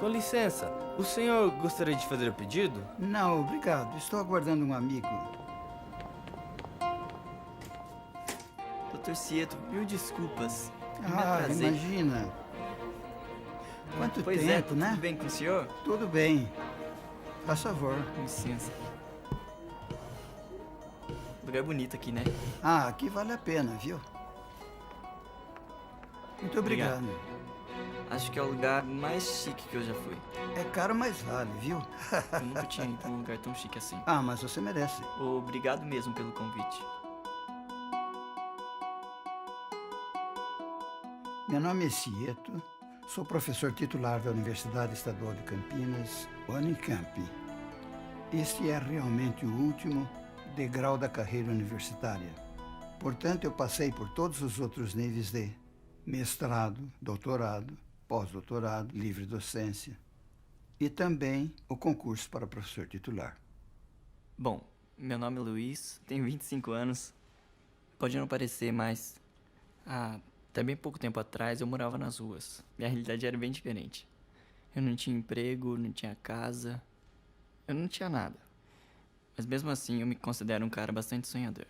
Com licença, o senhor gostaria de fazer o pedido? Não, obrigado. Estou aguardando um amigo. Dr. Cieto, mil desculpas. Eu me Ah, atrasei. imagina. Quanto Pois tempo, é, né? tudo bem com o senhor? Tudo bem. Faz favor. Com licença. Lugar bonito aqui, né? Ah, aqui vale a pena, viu? Muito obrigado. Acho que é o lugar mais chique que eu já fui. É caro, mas vale, viu? Eu nunca tinha ido pra um lugar tão chique assim. Ah, mas você merece. Obrigado mesmo pelo convite. Meu nome é Cieto. Sou professor titular da Universidade Estadual de Campinas, Unicamp. Este é realmente o último degrau da carreira universitária. Portanto, eu passei por todos os outros níveis de mestrado, doutorado, pós-doutorado, livre docência e também o concurso para professor titular. Bom, meu nome é Luiz, tenho 25 anos. Pode não parecer, mas até bem pouco tempo atrás eu morava nas ruas. Minha realidade era bem diferente. Eu não tinha emprego, não tinha casa, eu não tinha nada. Mas mesmo assim eu me considero um cara bastante sonhador.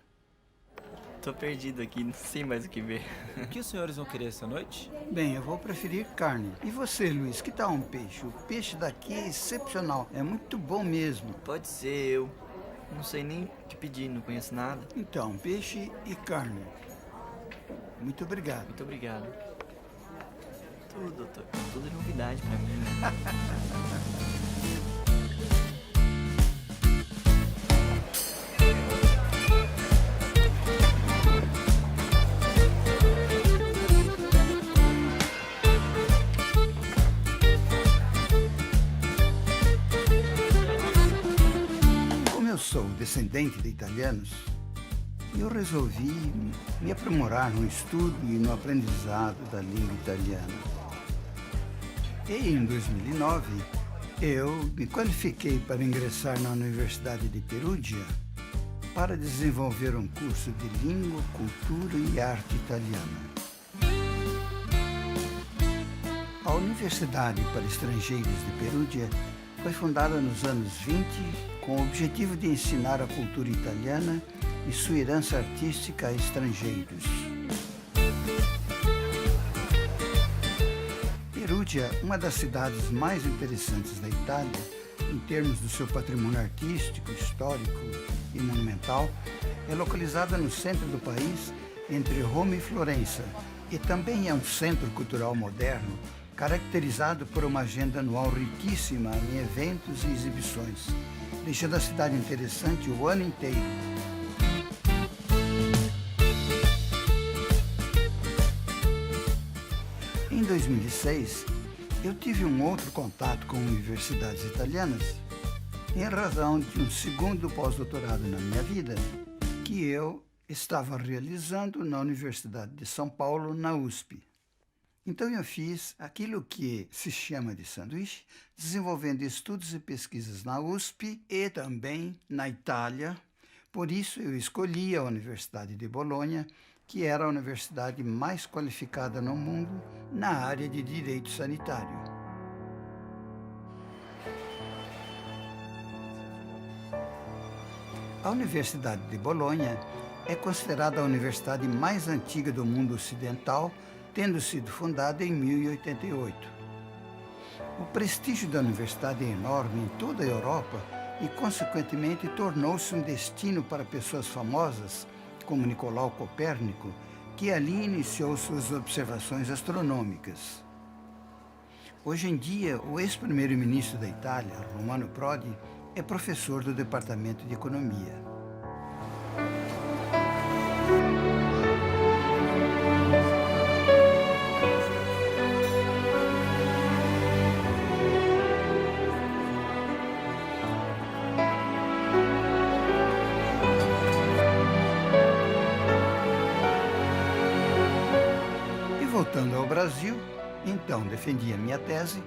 Tô perdido aqui, não sei mais o que ver. O que os senhores vão querer essa noite? Bem, eu vou preferir carne. E você, Luiz, que tal um peixe? O peixe daqui é excepcional, é muito bom mesmo. Pode ser eu. Não sei nem o que pedir, não conheço nada. Então, peixe e carne. Muito obrigado. Muito obrigado. Tudo, doutor. Tudo é novidade pra mim, né? Como eu sou descendente de italianos, eu resolvi me aprimorar no estudo e no aprendizado da língua italiana. E em 2009, eu me qualifiquei para ingressar na Universidade de Perugia para desenvolver um curso de língua, cultura e arte italiana. A Universidade para Estrangeiros de Perugia foi fundada nos anos 20 com o objetivo de ensinar a cultura italiana e sua herança artística a estrangeiros. Perugia, uma das cidades mais interessantes da Itália, em termos do seu patrimônio artístico, histórico e monumental, é localizada no centro do país, entre Roma e Florença, e também é um centro cultural moderno, caracterizado por uma agenda anual riquíssima em eventos e exibições, deixando a cidade interessante o ano inteiro. Em 2006, eu tive um outro contato com universidades italianas em razão de um segundo pós-doutorado na minha vida que eu estava realizando na Universidade de São Paulo, na USP. Então eu fiz aquilo que se chama de sanduíche, desenvolvendo estudos e pesquisas na USP e também na Itália. Por isso eu escolhi a Universidade de Bolonha, que era a universidade mais qualificada no mundo na área de direito sanitário. A Universidade de Bolonha é considerada a universidade mais antiga do mundo ocidental, tendo sido fundada em 1088. O prestígio da universidade é enorme em toda a Europa e, consequentemente, tornou-se um destino para pessoas famosas, como Nicolau Copérnico, que ali iniciou suas observações astronômicas. Hoje em dia, o ex-primeiro-ministro da Itália, Romano Prodi, é professor do Departamento de Economia. Voltando ao Brasil, então defendi a minha tese,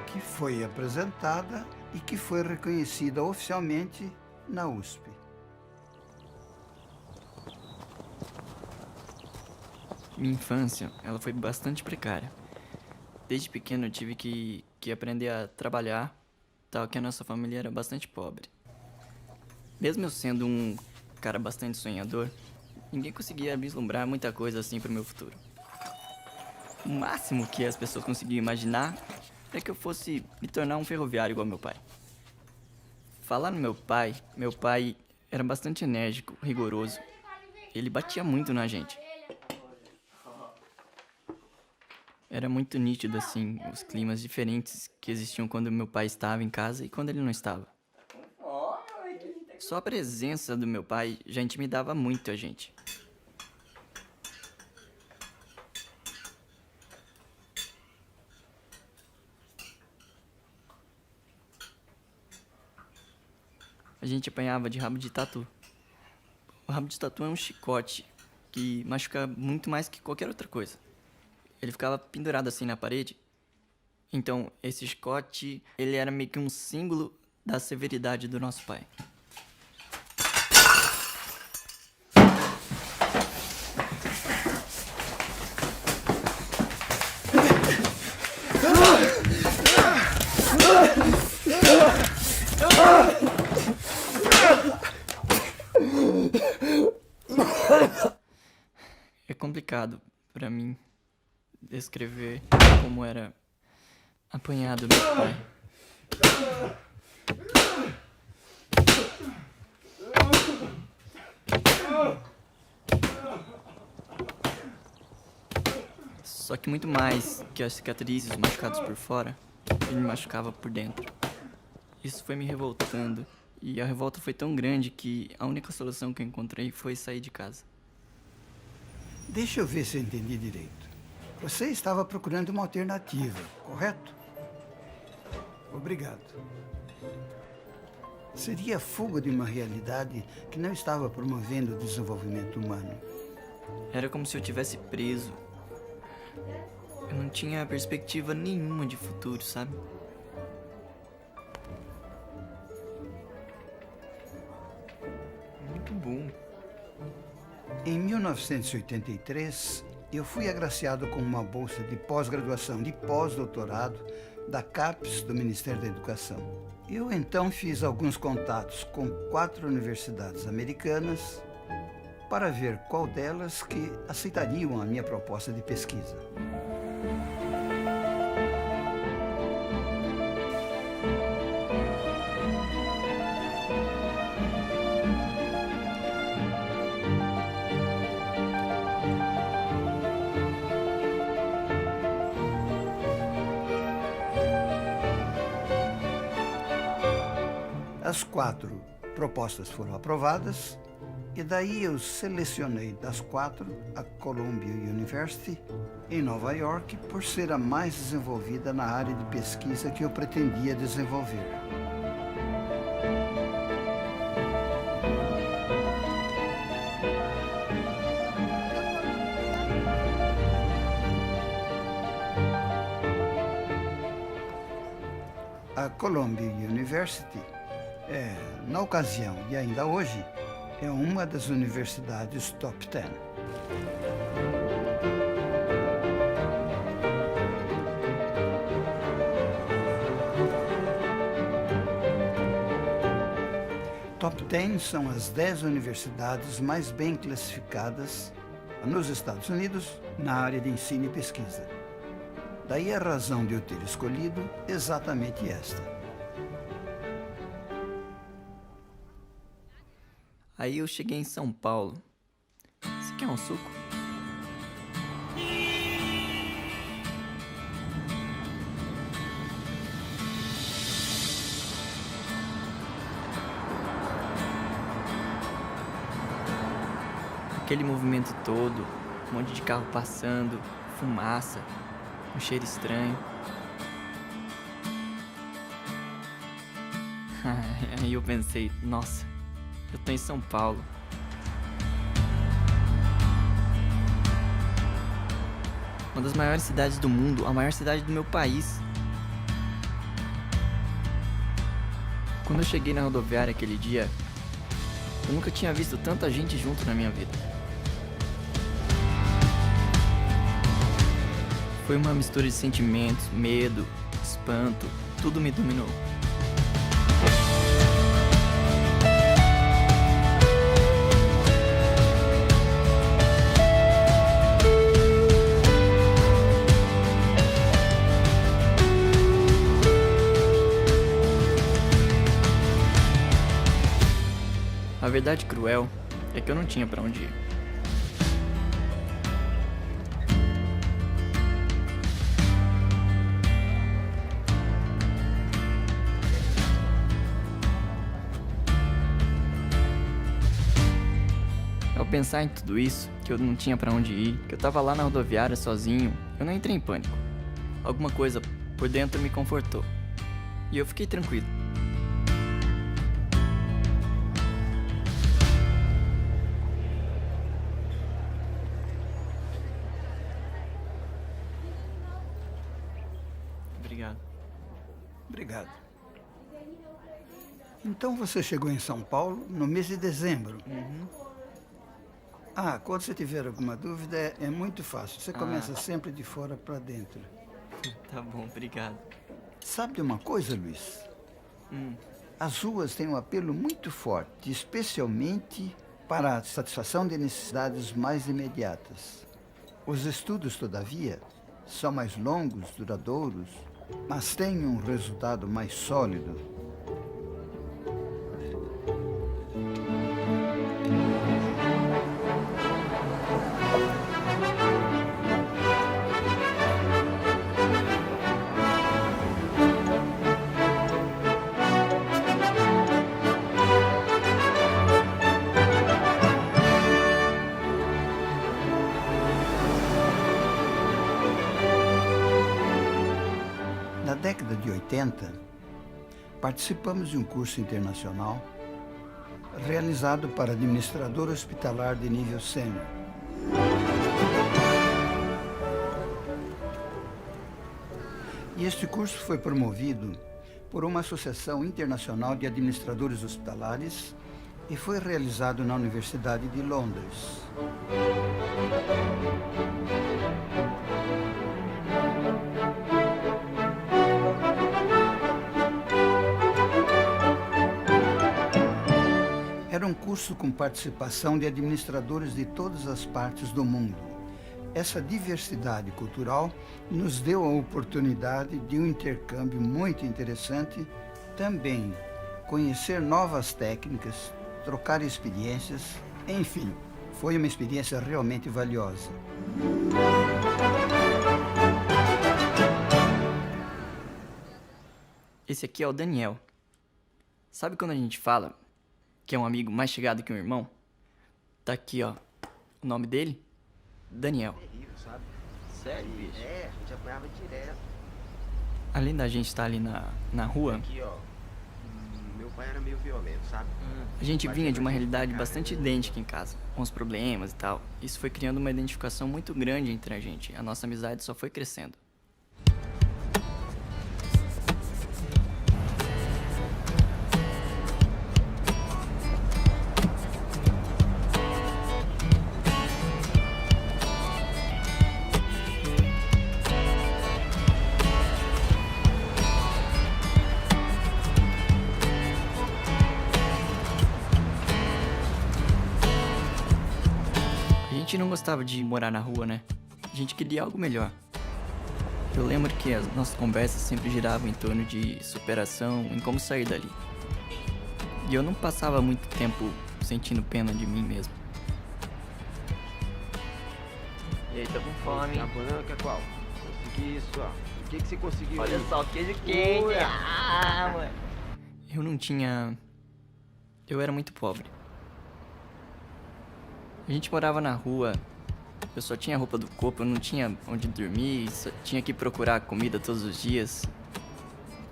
que foi apresentada e que foi reconhecida oficialmente na USP. Minha infância, ela foi bastante precária. Desde pequeno eu tive que aprender a trabalhar, tal que a nossa família era bastante pobre. Mesmo eu sendo um cara bastante sonhador, ninguém conseguia vislumbrar muita coisa assim pro meu futuro. O máximo que as pessoas conseguiam imaginar é que eu fosse me tornar um ferroviário igual meu pai. Falar no meu pai era bastante enérgico, rigoroso. Ele batia muito na gente. Era muito nítido, assim, os climas diferentes que existiam quando meu pai estava em casa e quando ele não estava. Só a presença do meu pai já intimidava muito a gente. A gente apanhava de rabo de tatu. O rabo de tatu é um chicote que machuca muito mais que qualquer outra coisa. Ele ficava pendurado assim na parede. Então, esse chicote, ele era meio que um símbolo da severidade do nosso pai. É complicado pra mim descrever como era apanhado meu pai. Só que muito mais que as cicatrizes machucados por fora, ele me machucava por dentro. Isso foi me revoltando, e a revolta foi tão grande que a única solução que eu encontrei foi sair de casa. Deixa eu ver se eu entendi direito. Você estava procurando uma alternativa, correto? Obrigado. Seria a fuga de uma realidade que não estava promovendo o desenvolvimento humano. Era como se eu tivesse preso. Eu não tinha perspectiva nenhuma de futuro, sabe? Muito bom. Em 1983, eu fui agraciado com uma bolsa de pós-graduação, de pós-doutorado, da CAPES, do Ministério da Educação. Eu então fiz alguns contatos com 4 universidades americanas para ver qual delas que aceitariam a minha proposta de pesquisa. As 4 propostas foram aprovadas e daí eu selecionei das 4 a Columbia University em Nova York por ser a mais desenvolvida na área de pesquisa que eu pretendia desenvolver. A Columbia University na ocasião e ainda hoje, é uma das universidades top 10. Top 10 são as 10 universidades mais bem classificadas nos Estados Unidos na área de ensino e pesquisa. Daí a razão de eu ter escolhido exatamente esta. Aí eu cheguei em São Paulo. Você quer um suco? Aquele movimento todo, um monte de carro passando, fumaça, um cheiro estranho. Aí eu pensei, nossa, eu tô em São Paulo. Uma das maiores cidades do mundo, a maior cidade do meu país. Quando eu cheguei na rodoviária aquele dia, eu nunca tinha visto tanta gente junto na minha vida. Foi uma mistura de sentimentos, medo, espanto, tudo me dominou. A verdade cruel é que eu não tinha pra onde ir. Ao pensar em tudo isso, que eu não tinha pra onde ir, que eu tava lá na rodoviária sozinho, eu não entrei em pânico. Alguma coisa por dentro me confortou. E eu fiquei tranquilo. Obrigado. Obrigado. Então você chegou em São Paulo no mês de dezembro. Ah, quando você tiver alguma dúvida, é muito fácil. Você começa sempre de fora para dentro. Tá bom, obrigado. Sabe de uma coisa, Luiz? As ruas têm um apelo muito forte, especialmente para a satisfação de necessidades mais imediatas. Os estudos, todavia, são mais longos, duradouros, mas têm um resultado mais sólido. Na década de 80, participamos de um curso internacional realizado para administrador hospitalar de nível sênior. E este curso foi promovido por uma associação internacional de administradores hospitalares e foi realizado na Universidade de Londres. Era um curso com participação de administradores de todas as partes do mundo. Essa diversidade cultural nos deu a oportunidade de um intercâmbio muito interessante, também conhecer novas técnicas, trocar experiências, enfim, foi uma experiência realmente valiosa. Esse aqui é o Daniel. Sabe quando a gente fala que é um amigo mais chegado que um irmão? Tá aqui, ó. O nome dele? Daniel. Terrível, sabe? Sério, bicho? É, a gente apanhava direto. Além da gente estar ali na rua, Aqui, ó. Meu pai era meio violento, sabe? a gente vinha de uma realidade bastante idêntica em casa, com os problemas e tal. Isso foi criando uma identificação muito grande entre a gente. A nossa amizade só foi crescendo. A gente não gostava de morar na rua, né? A gente queria algo melhor. Eu lembro que as nossas conversas sempre giravam em torno de superação, em como sair dali. E eu não passava muito tempo sentindo pena de mim mesmo. E aí, tá com fome? A banana quer qual? Consegui isso, ó. O que você conseguiu Olha aí? só, queijo quente. Ura. Ah, mano. Eu não tinha... Eu era muito pobre. A gente morava na rua, eu só tinha roupa do corpo, eu não tinha onde dormir, só tinha que procurar comida todos os dias.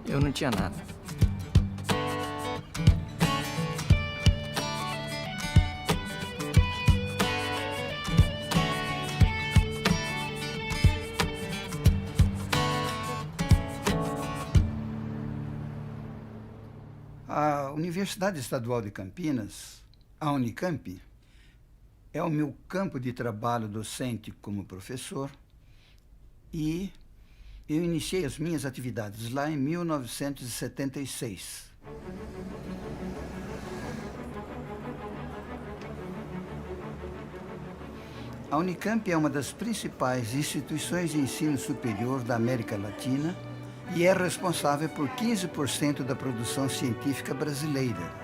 Eu não tinha nada. A Universidade Estadual de Campinas, a Unicamp, é o meu campo de trabalho docente como professor E eu iniciei as minhas atividades lá em 1976. A Unicamp é uma das principais instituições de ensino superior da América Latina e é responsável por 15% da produção científica brasileira.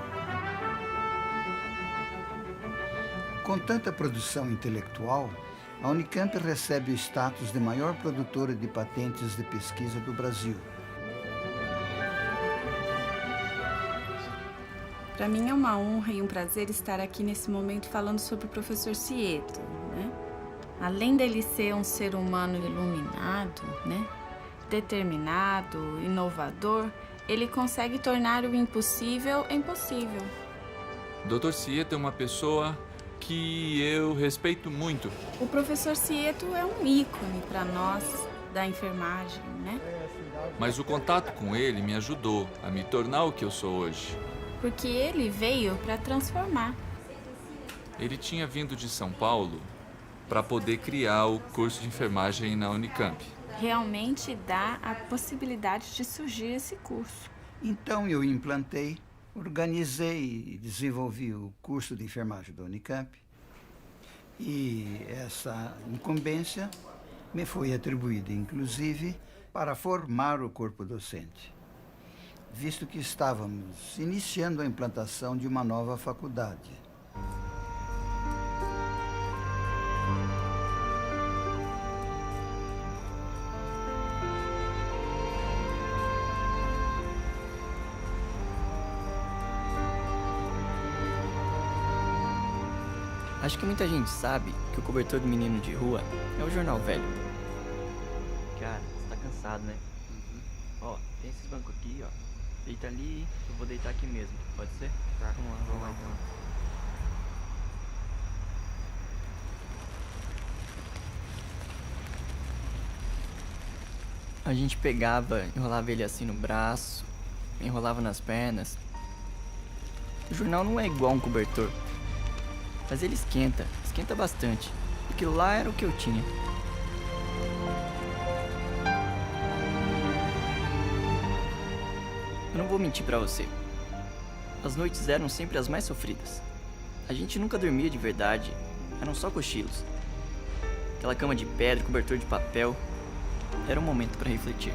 Com tanta produção intelectual, a Unicamp recebe o status de maior produtora de patentes de pesquisa do Brasil. Para mim é uma honra e um prazer estar aqui nesse momento falando sobre o professor Cieto, né? Além dele ser um ser humano iluminado, né? Determinado, inovador, ele consegue tornar o impossível impossível. Dr. Cieto é uma pessoa que eu respeito muito. O professor Cieto é um ícone para nós da enfermagem, né? Mas o contato com ele me ajudou a me tornar o que eu sou hoje. Porque ele veio para transformar. Ele tinha vindo de São Paulo para poder criar o curso de enfermagem na Unicamp. Realmente dá a possibilidade de surgir esse curso. Então eu implantei, organizei e desenvolvi o curso de enfermagem da Unicamp. E essa incumbência me foi atribuída, inclusive, para formar o corpo docente, visto que estávamos iniciando a implantação de uma nova faculdade. Acho que muita gente sabe que o cobertor do menino de rua é o jornal velho. Cara, você tá cansado, né? Ó, tem esses bancos aqui, ó. Deita ali, eu vou deitar aqui mesmo. Pode ser? Tá. Vamos lá então. A gente pegava, enrolava ele assim no braço, enrolava nas pernas. O jornal não é igual um cobertor, mas ele esquenta bastante. E aquilo lá era o que eu tinha. Eu não vou mentir pra você. As noites eram sempre as mais sofridas. A gente nunca dormia de verdade, eram só cochilos. Aquela cama de pedra, cobertor de papel, era um momento pra refletir.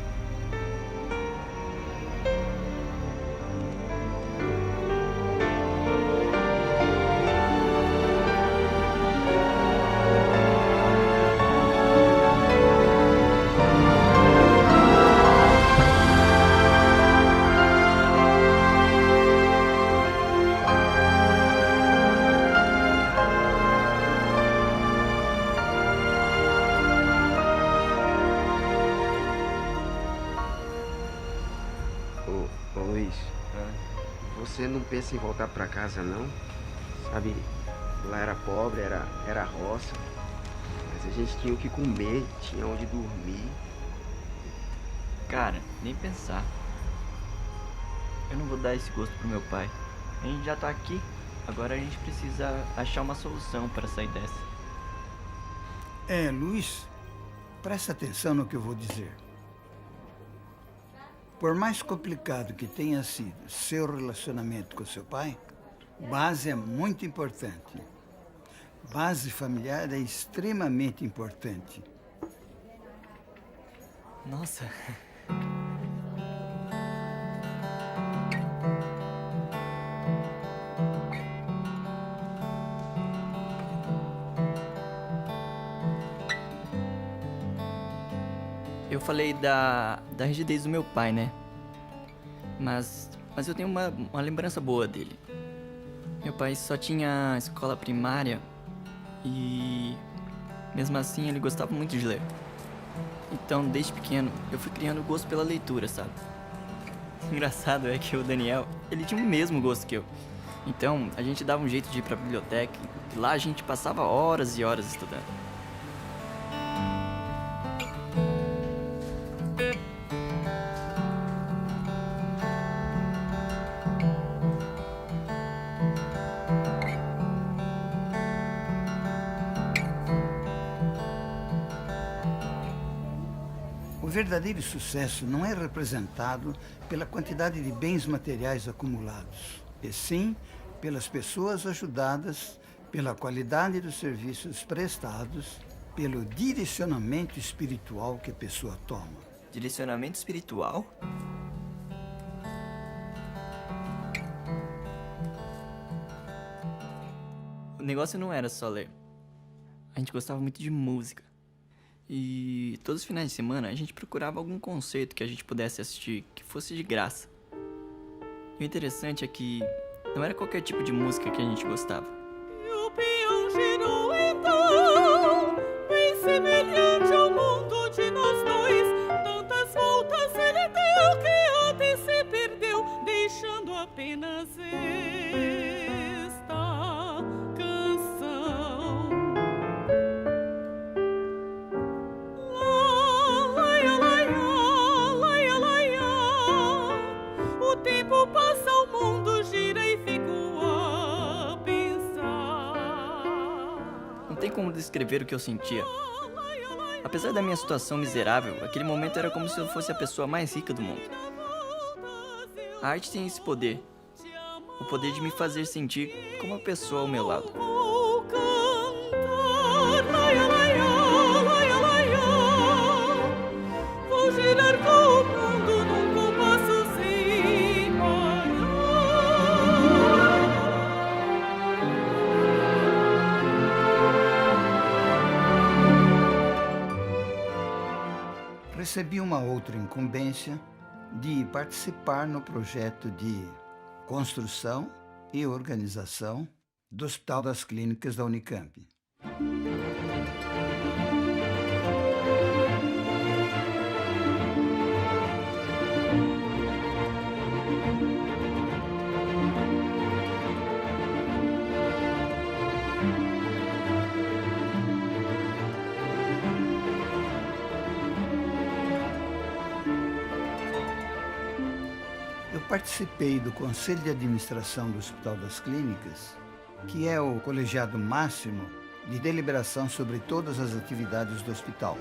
Ô Luiz, você não pensa em voltar pra casa, não? Sabe, lá era pobre, era roça, mas a gente tinha o que comer, tinha onde dormir. Cara, nem pensar. Eu não vou dar esse gosto pro meu pai. A gente já tá aqui, agora a gente precisa achar uma solução para sair dessa. Luiz, presta atenção no que eu vou dizer. Por mais complicado que tenha sido seu relacionamento com seu pai, base é muito importante. Base familiar é extremamente importante. Nossa. Eu falei da rigidez do meu pai, né? Mas eu tenho uma lembrança boa dele. Meu pai só tinha escola primária e mesmo assim ele gostava muito de ler. Então, desde pequeno, eu fui criando gosto pela leitura, sabe? Engraçado é que o Daniel, ele tinha o mesmo gosto que eu. Então, a gente dava um jeito de ir pra biblioteca e lá a gente passava horas e horas estudando. O verdadeiro sucesso não é representado pela quantidade de bens materiais acumulados, e sim pelas pessoas ajudadas, pela qualidade dos serviços prestados, pelo direcionamento espiritual que a pessoa toma. Direcionamento espiritual? O negócio não era só ler. A gente gostava muito de música. E todos os finais de semana a gente procurava algum concerto que a gente pudesse assistir que fosse de graça. E o interessante é que não era qualquer tipo de música que a gente gostava. E o peão girou então, bem semelhante ao mundo de nós dois. Tantas voltas ele deu que ontem se perdeu, deixando apenas esta canção. Laia, laia, laia, laia. O tempo passa, o mundo gira e fico a pensar. Não tem como descrever o que eu sentia. Apesar da minha situação miserável, aquele momento era como se eu fosse a pessoa mais rica do mundo. A arte tem esse poder. O poder de me fazer sentir como uma pessoa ao meu lado. Vou cantar, laia, laia, laia, laia. Vou girar com o mundo num compasso sem parar. Recebi uma outra incumbência de participar no projeto de construção e organização do Hospital das Clínicas da Unicamp. Eu participei do Conselho de Administração do Hospital das Clínicas, que é o colegiado máximo de deliberação sobre todas as atividades do hospital.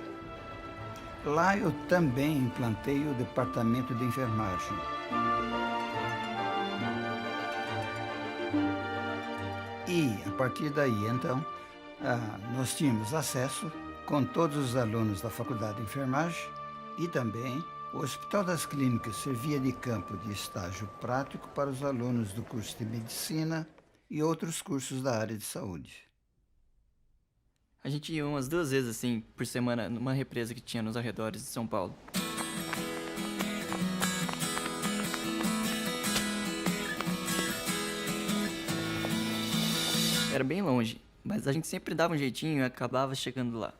Lá eu também implantei o departamento de enfermagem. E, a partir daí, então, nós tínhamos acesso com todos os alunos da Faculdade de Enfermagem e também o Hospital das Clínicas servia de campo de estágio prático para os alunos do curso de Medicina e outros cursos da área de saúde. A gente ia umas 2 vezes assim por semana numa represa que tinha nos arredores de São Paulo. Era bem longe, mas a gente sempre dava um jeitinho e acabava chegando lá.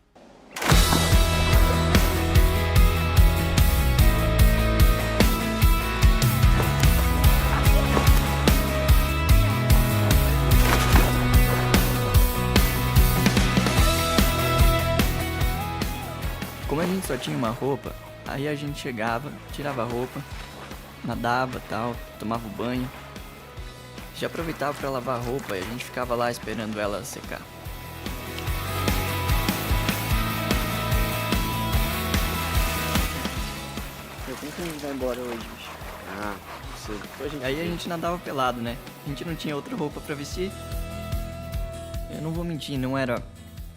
Como a gente só tinha uma roupa, aí a gente chegava, tirava a roupa, nadava, tal, tomava o banho. Já aproveitava para lavar a roupa e a gente ficava lá esperando ela secar. Como que a gente vai embora hoje, bicho? Ah, sei. Aí a gente nadava pelado, né? A gente não tinha outra roupa pra vestir. Eu não vou mentir, não era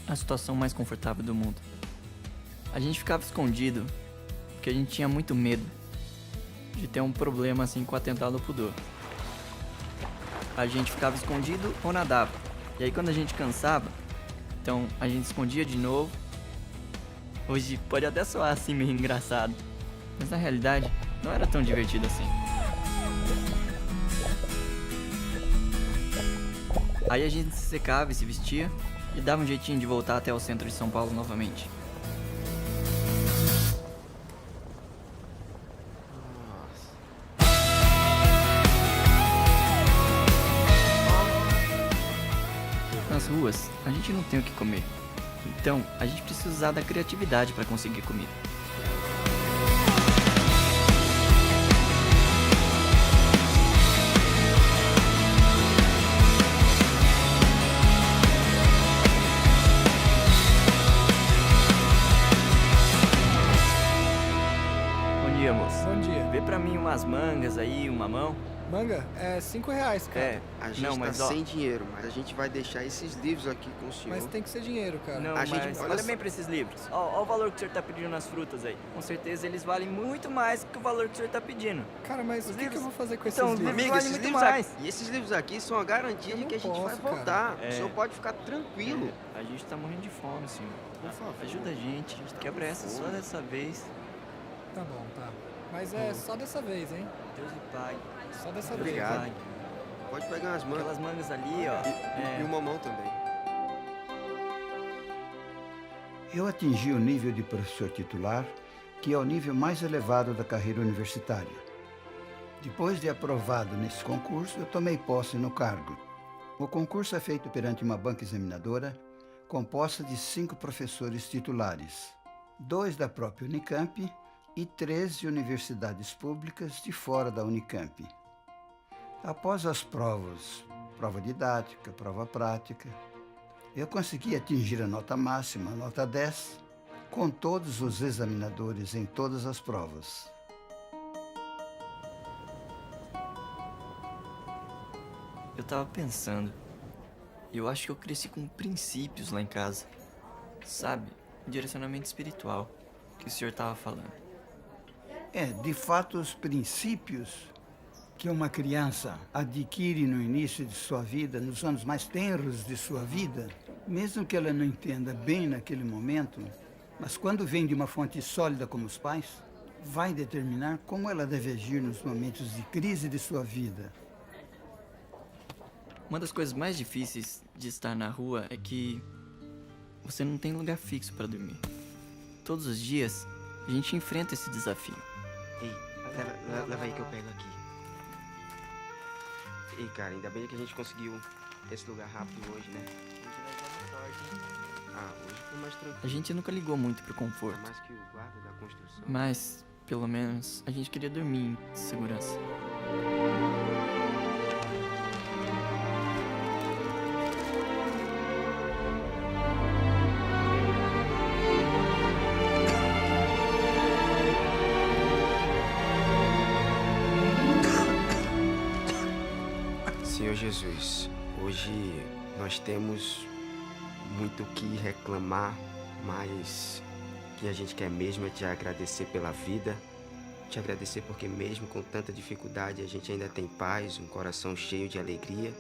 a situação mais confortável do mundo. A gente ficava escondido porque a gente tinha muito medo de ter um problema assim com o atentado ao pudor. A gente ficava escondido ou nadava. E aí quando a gente cansava, então a gente escondia de novo. Hoje pode até soar assim meio engraçado, mas na realidade não era tão divertido assim. Aí a gente se secava e se vestia e dava um jeitinho de voltar até o centro de São Paulo novamente. Nas ruas, a gente não tem o que comer. Então, a gente precisa usar da criatividade para conseguir comida. dia, moço. Bom dia. Vê pra mim umas mangas aí, um mamão. Manga é R$5, cara. É, A gente não, tá mas ó... sem dinheiro, mas a gente vai deixar esses livros aqui com o senhor. Mas tem que ser dinheiro, cara. Não, A mas gente- olha olha só. bem pra esses livros. Ó o valor que o senhor tá pedindo nas frutas aí. Com certeza eles valem muito mais que o valor que o senhor tá pedindo. Cara, mas Os o que eu livros- vou fazer com esses Então, os livros? livros- Amigo, vale esses muito livros mais. aqui, e esses livros aqui são a garantia Eu de não que a gente vai posso, cara. voltar. É. O senhor pode ficar tranquilo. A gente tá morrendo de fome, senhor. Por favor. Ajuda a gente quebra essa só dessa vez. Tá bom, tá. Mas é só dessa vez, hein? Deus lhe pague. Só dessa Obrigado. vez. Pode pegar umas mangas. Aquelas mangas ali, ó. E o mamão também. Eu atingi o nível de professor titular, que é o nível mais elevado da carreira universitária. Depois de aprovado nesse concurso, eu tomei posse no cargo. O concurso é feito perante uma banca examinadora, composta de 5 professores titulares, 2 da própria Unicamp e 3 de universidades públicas de fora da Unicamp. Após as provas, prova didática, prova prática, eu consegui atingir a nota máxima, a nota 10, com todos os examinadores em todas as provas. Eu tava pensando. Eu acho que eu cresci com princípios lá em casa. Sabe? Direcionamento espiritual que o senhor tava falando. De fato, os princípios que uma criança adquire no início de sua vida, nos anos mais tenros de sua vida, mesmo que ela não entenda bem naquele momento, mas quando vem de uma fonte sólida como os pais, vai determinar como ela deve agir nos momentos de crise de sua vida. Uma das coisas mais difíceis de estar na rua é que você não tem lugar fixo pra dormir. Todos os dias a gente enfrenta esse desafio. Ei, leva aí que eu pego aqui. Ei, cara, ainda bem que a gente conseguiu esse lugar rápido hoje, né? Ah, hoje foi mais tranquilo. A gente nunca ligou muito pro conforto, Mais que o guarda da construção. mas pelo menos a gente queria dormir em segurança. Senhor Jesus, hoje nós temos muito o que reclamar, mas o que a gente quer mesmo é te agradecer pela vida, te agradecer porque mesmo com tanta dificuldade a gente ainda tem paz, um coração cheio de alegria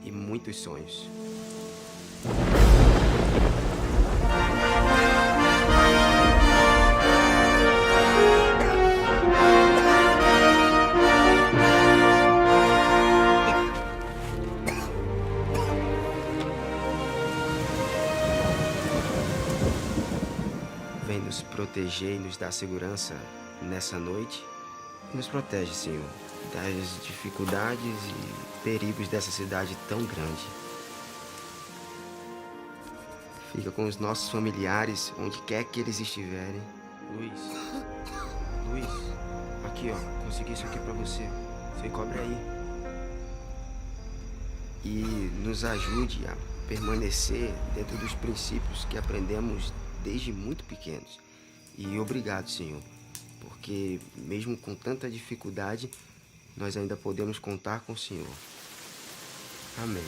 e muitos sonhos. Vem nos proteger e nos dar segurança nessa noite. Nos protege, Senhor, das dificuldades e perigos dessa cidade tão grande. Fica com os nossos familiares, onde quer que eles estiverem. Luiz, aqui ó, consegui isso aqui pra você. Você cobre aí. E nos ajude a permanecer dentro dos princípios que aprendemos desde muito pequenos. E obrigado, Senhor, porque mesmo com tanta dificuldade, nós ainda podemos contar com o Senhor. Amém.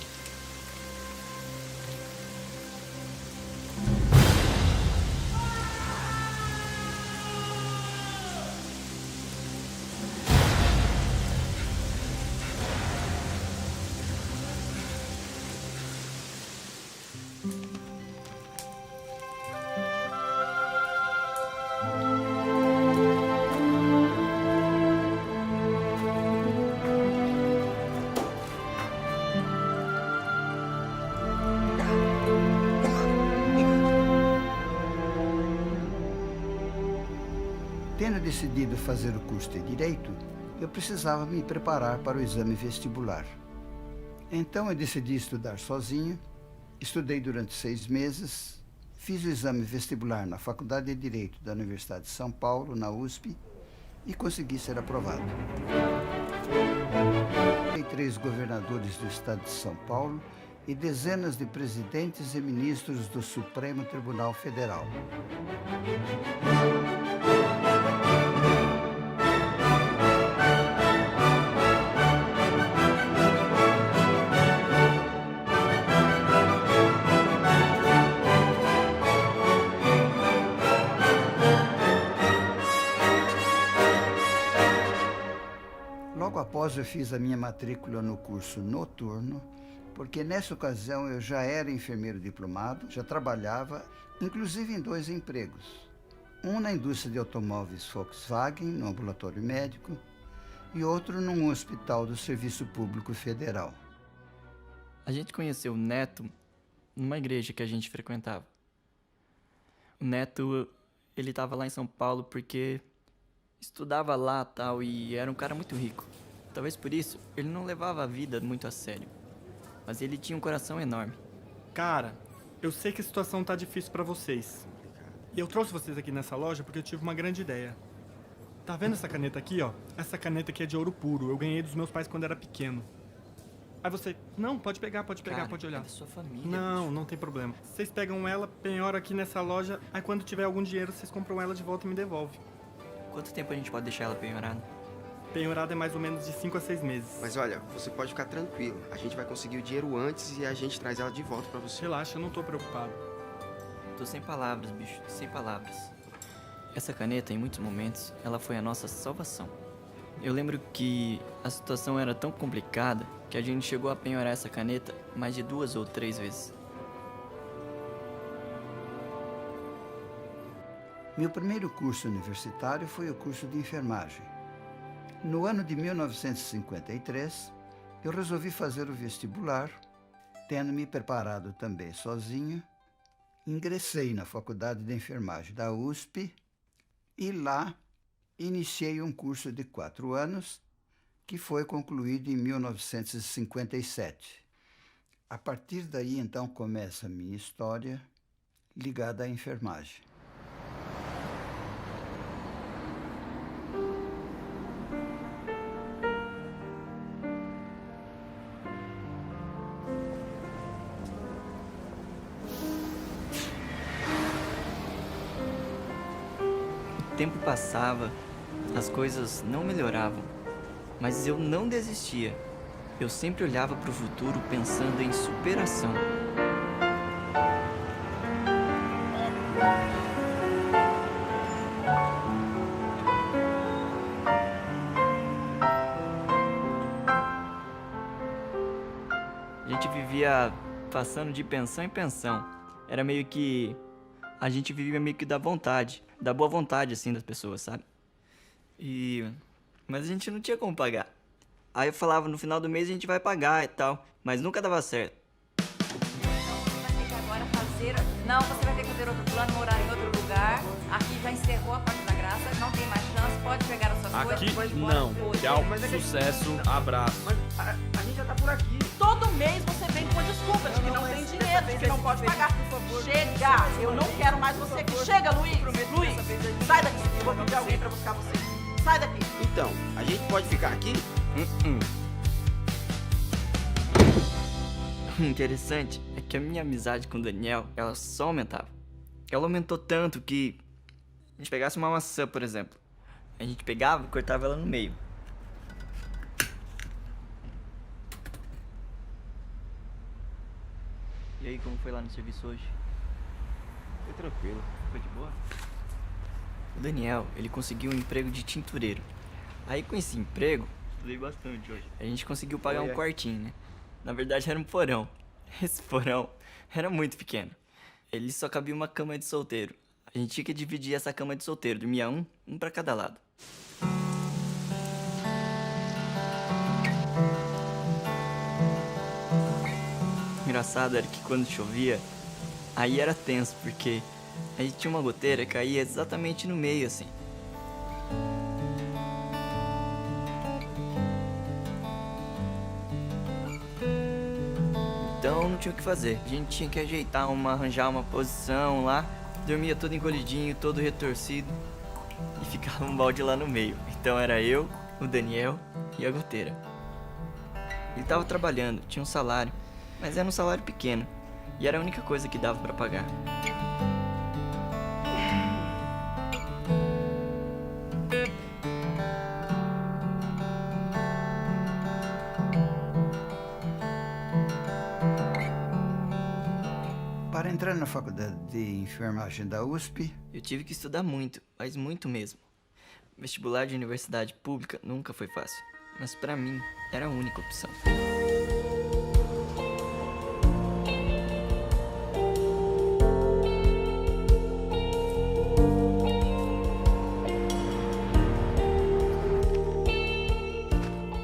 Tendo decidido fazer o curso de Direito, eu precisava me preparar para o exame vestibular. Então eu decidi estudar sozinho, estudei durante 6 meses, fiz o exame vestibular na Faculdade de Direito da Universidade de São Paulo, na USP, e consegui ser aprovado. 3 governadores do estado de São Paulo e dezenas de presidentes e ministros do Supremo Tribunal Federal. Logo após eu fiz a minha matrícula no curso noturno, porque nessa ocasião eu já era enfermeiro diplomado, já trabalhava, inclusive em 2 empregos. Um na indústria de automóveis Volkswagen, no ambulatório médico, e outro num hospital do Serviço Público Federal. A gente conheceu o Neto numa igreja que a gente frequentava. O Neto, ele tava lá em São Paulo porque estudava lá tal e era um cara muito rico. Talvez por isso ele não levava a vida muito a sério. Mas ele tinha um coração enorme. Cara, eu sei que a situação tá difícil pra vocês. E eu trouxe vocês aqui nessa loja porque eu tive uma grande ideia. Tá vendo essa caneta aqui, ó? Essa caneta aqui é de ouro puro. Eu ganhei dos meus pais quando era pequeno. Aí você... Não, pode pegar, Cara, pode olhar. É da sua família. Não, bicho. não tem problema. Vocês pegam ela, penhoram aqui nessa loja, aí quando tiver algum dinheiro, vocês compram ela de volta e me devolvem. Quanto tempo a gente pode deixar ela penhorada? Penhorada é mais ou menos de 5 a 6 meses. Mas olha, você pode ficar tranquilo. A gente vai conseguir o dinheiro antes e a gente traz ela de volta pra você. Relaxa, eu não tô preocupado. Tô sem palavras, bicho. Sem palavras. Essa caneta, em muitos momentos, ela foi a nossa salvação. Eu lembro que a situação era tão complicada que a gente chegou a penhorar essa caneta mais de 2 ou 3 vezes. Meu primeiro curso universitário foi o curso de enfermagem. No ano de 1953, eu resolvi fazer o vestibular, tendo me preparado também sozinho. Ingressei na Faculdade de Enfermagem da USP e lá iniciei um curso de 4 anos que foi concluído em 1957. A partir daí, então, começa a minha história ligada à enfermagem. O tempo passava, as coisas não melhoravam, mas eu não desistia. Eu sempre olhava para o futuro pensando em superação. A gente vivia passando de pensão em pensão. Era meio que... A gente vivia meio que da vontade, da boa vontade, assim, das pessoas, sabe? Mas a gente não tinha como pagar. Aí eu falava, no final do mês a gente vai pagar e tal, mas nunca dava certo. Você vai ter que agora fazer... Não, você vai ter que fazer outro plano, morar em outro lugar. Aqui já encerrou a parte da graça, não tem mais chance, pode pegar as suas coisas. Aqui depois embora não. hoje. Tchau, Mas é que- sucesso, abraço. Mas a gente já tá por aqui. Todo mês você vem com desculpa de que não tem dinheiro, de que não pode pagar. Chega! Eu não quero mais você aqui. Chega, Luiz! Luiz, sai daqui. Eu vou pedir alguém pra buscar você. Sai daqui. Então, a gente pode ficar aqui? O interessante é que a minha amizade com o Daniel, ela só aumentava. Ela aumentou tanto que... A gente pegasse uma maçã, por exemplo. A gente pegava e cortava ela no meio. E aí, como foi lá no serviço hoje? Foi tranquilo. Foi de boa? O Daniel, ele conseguiu um emprego de tintureiro. Aí com esse emprego, estudei bastante hoje. A gente conseguiu pagar um quartinho, né? Na verdade era um porão. Esse porão era muito pequeno. Ele só cabia uma cama de solteiro. A gente tinha que dividir essa cama de solteiro. Dormia um pra cada lado. O engraçado era que quando chovia, aí era tenso, porque a gente tinha uma goteira que caía exatamente no meio, assim. Então não tinha o que fazer. A gente tinha que arranjar uma posição lá. Dormia todo encolhidinho, todo retorcido. E ficava um balde lá no meio. Então era eu, o Daniel e a goteira. Ele tava trabalhando, tinha um salário, mas era um salário pequeno. E era a única coisa que dava pra pagar. Para entrar na Faculdade de Enfermagem da USP, Eu tive que estudar muito, mas muito mesmo. Vestibular de universidade pública nunca foi fácil. mas pra mim era a única opção.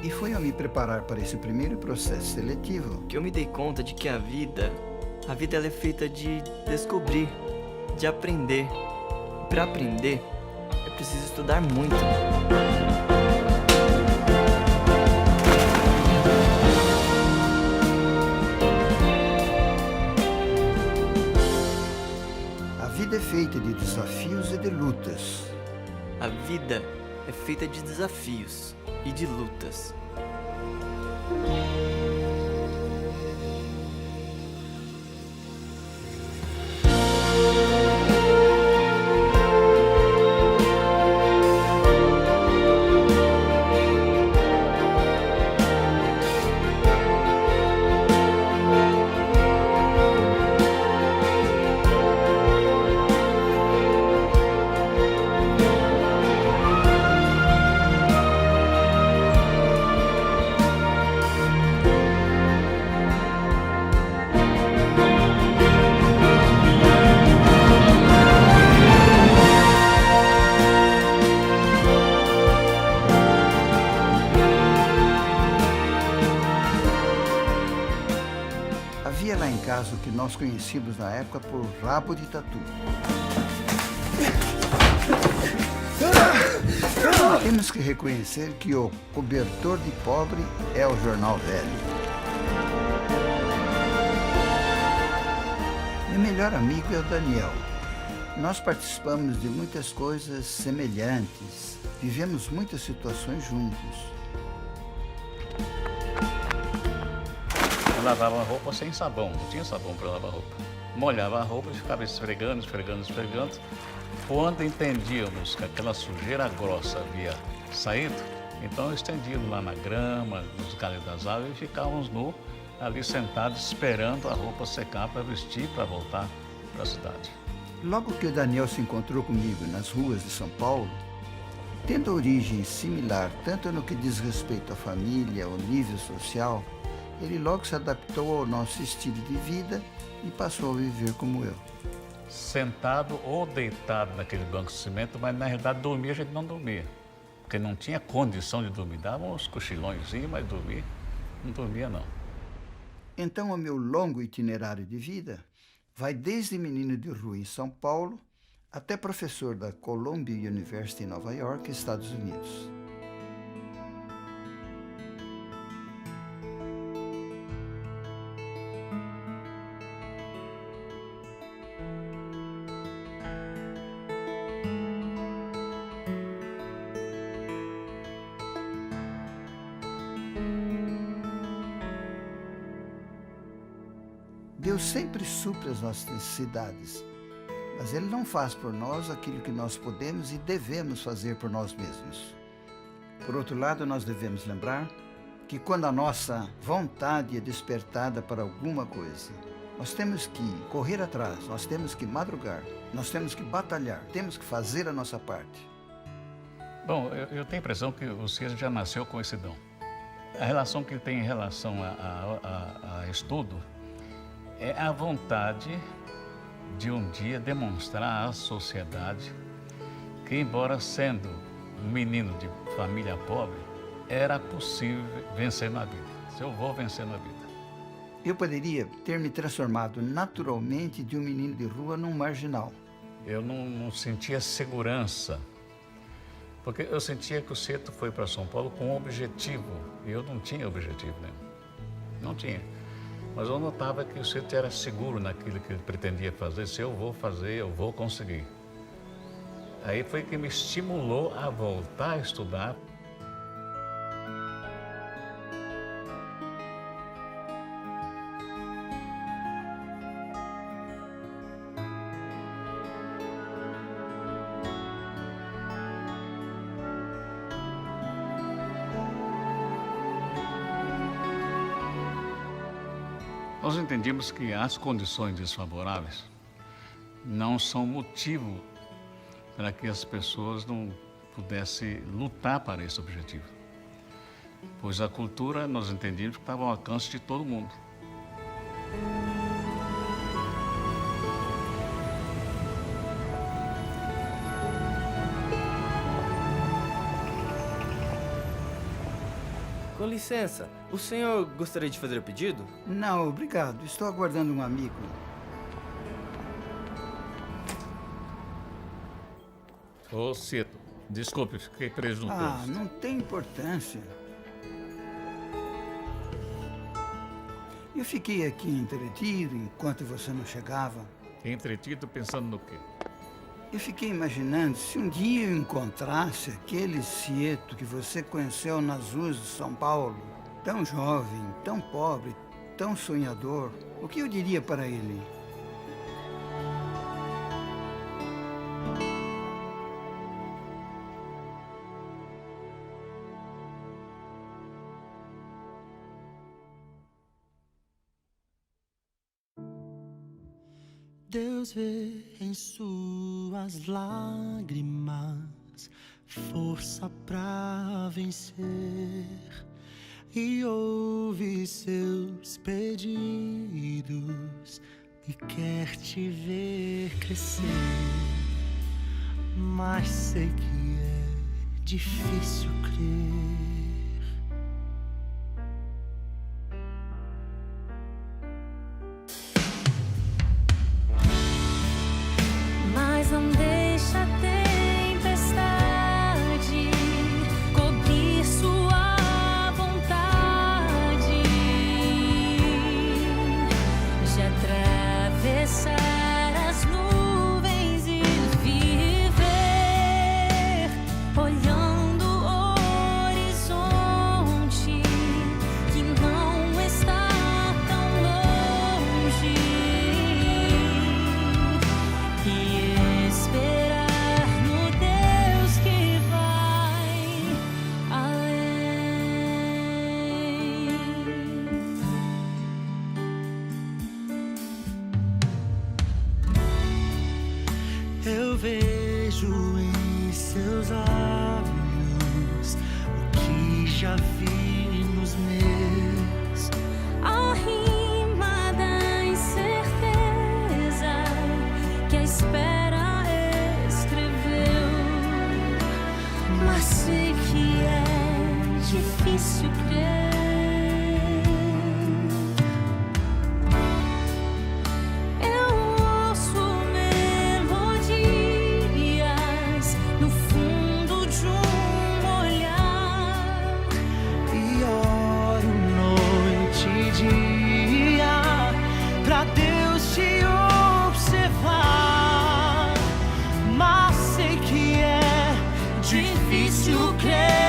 E foi ao me preparar para esse primeiro processo seletivo Que eu me dei conta de que a vida ela é feita de descobrir, de aprender. E pra aprender, é preciso estudar muito. A vida é feita de desafios e de lutas. A vida é feita de desafios e de lutas. Havia lá em casa o que nós conhecíamos na época por rabo de tatu. Temos que reconhecer que o cobertor de pobre é o jornal velho. Meu melhor amigo é o Daniel. Nós participamos de muitas coisas semelhantes, vivemos muitas situações juntos. Eu lavava a roupa sem sabão, não tinha sabão para lavar roupa. Molhava a roupa e ficava esfregando. Quando entendíamos que aquela sujeira grossa havia saído, então estendíamos lá na grama, nos galhos das árvores e ficávamos ali sentados esperando a roupa secar para vestir, para voltar para a cidade. Logo que o Daniel se encontrou comigo nas ruas de São Paulo, tendo origem similar tanto no que diz respeito à família, ao nível social, ele logo se adaptou ao nosso estilo de vida e passou a viver como eu. Sentado ou deitado naquele banco de cimento, mas na realidade dormir a gente não dormia, porque não tinha condição de dormir. Dava uns cochilõezinhos, mas dormir, não dormia não. Então o meu longo itinerário de vida vai desde menino de rua em São Paulo até professor da Columbia University em Nova York, Estados Unidos. Deus sempre supre as nossas necessidades, mas Ele não faz por nós aquilo que nós podemos e devemos fazer por nós mesmos. Por outro lado, nós devemos lembrar que quando a nossa vontade é despertada para alguma coisa, nós temos que correr atrás, nós temos que madrugar, nós temos que batalhar, temos que fazer a nossa parte. Bom, eu tenho a impressão que o César já nasceu com esse dom. A relação que ele tem em relação a estudo é a vontade de um dia demonstrar à sociedade que, embora sendo um menino de família pobre, era possível vencer na vida. Eu vou vencer na vida. Eu poderia ter me transformado naturalmente de um menino de rua num marginal. Eu não sentia segurança, porque eu sentia que o Ceto foi para São Paulo com um objetivo, e eu não tinha objetivo nenhum. Não tinha. Mas eu notava que o Ceto era seguro naquilo que ele pretendia fazer. Se eu vou fazer, eu vou conseguir. Aí foi que me estimulou a voltar a estudar. Nós entendemos que as condições desfavoráveis não são motivo para que as pessoas não pudessem lutar para esse objetivo. pois a cultura, nós entendíamos que estava ao alcance de todo mundo. Com licença, o senhor gostaria de fazer o pedido? Não, obrigado. Estou aguardando um amigo. Ô, Cieto, desculpe, fiquei preso no trânsito. Não tem importância. Eu fiquei aqui entretido enquanto você não chegava. Entretido pensando no quê? Eu fiquei imaginando se um dia eu encontrasse aquele Cieto que você conheceu nas ruas de São Paulo, tão jovem, tão pobre, tão sonhador, o que eu diria para ele? Deus vê em suas lágrimas força pra vencer e ouve seus pedidos e quer te ver crescer. Mas sei que é difícil crer. Mas não deixa a tempestade cobrir sua vontade de atravessar as nuvens e viver olhando o horizonte que não está tão longe. E esperar no Deus que vai além. Eu vejo em seus olhos o que já vi nos meus. A rima da incerteza que a espera escreveu. Mas sei que é difícil crer. Eu ouço melodias no fundo de um olhar. E oro noite e dia pra Deus te observar. Mas sei que é difícil crer.